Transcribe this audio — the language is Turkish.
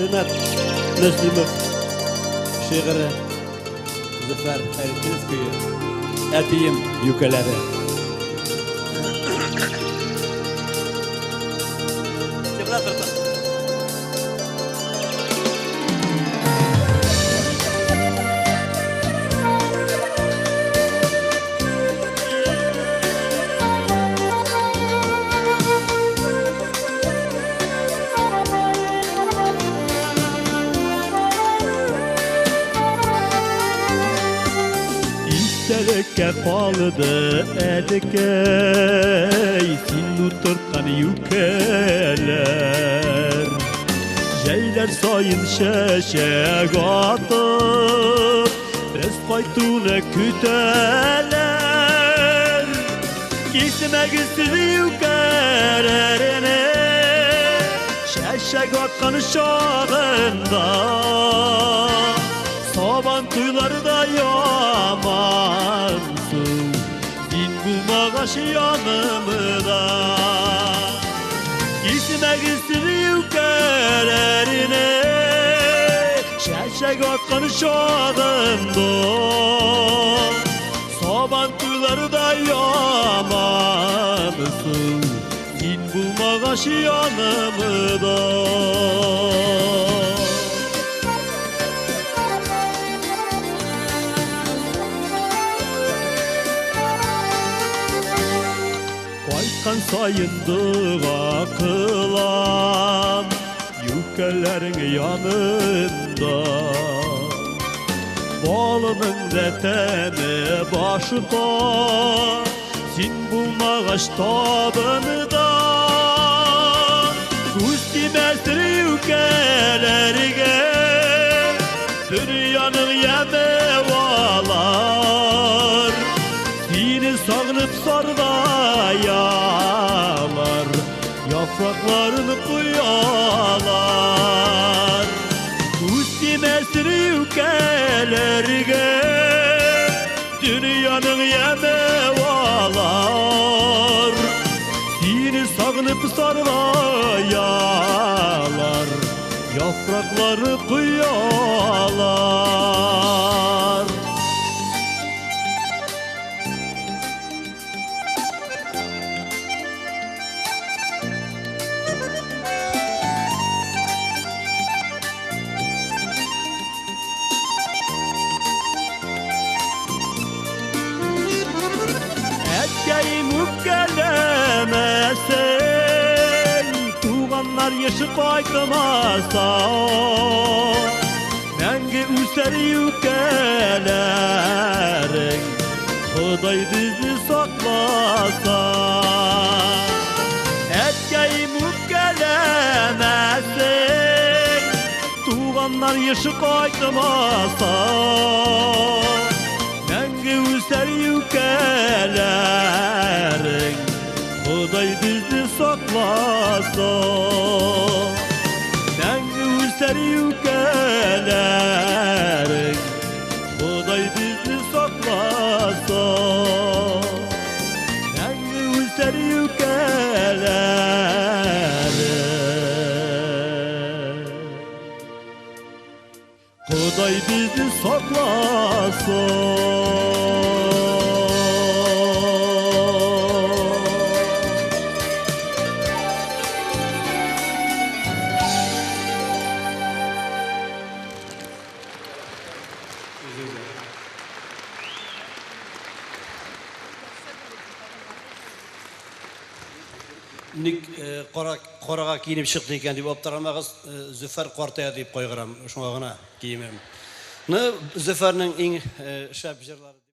Rinat Neslimov şiiri Züfer Erkiniz köyü Etiyim yükeleri. Kefalıdı edekey Sinnu tırkan yükeler Jeyler sayın şeşek atıp Res faytune küteler Kisime gizli yükelerine Şeşek atkan şağında Saban tuyları da yamansın Din bulmağaş yanımda Gizmek istiyor yükelerine Şeşek atkan şadında Saban tuyları da yamansın Din bulmağaş yanımda Kan sayındığa kılan Yükelerin yanında Balının deteni başında Sin bulmağaç tabında Üstümestir yükelerine Dünyanın yemevalar Seni sağınıp sardayalar Yapraklarını kuyalar Üstümesir yükelerine Dünyanın yemevalar Seni sağınıp sardayalar Yaprakları kuyalar Gelemesen Tuğanlar yaşı kaykımasa Nenge üser yükelerin Huday bizi saklasa Etkeyim gelemesen Tuğanlar yaşı kaykımasa Nenge üser yükelerin Huday bizi saklasa Nenge üser yükelerin Huday bizi saklasa Nenge üser yükelerin Huday bizi saklasa Qorağa kiyinip çıktı ekan deb optiramag'iz Züfer Qortaya deb qo'ygaram shunga gina kiyimim. Züferning eng shab jirlari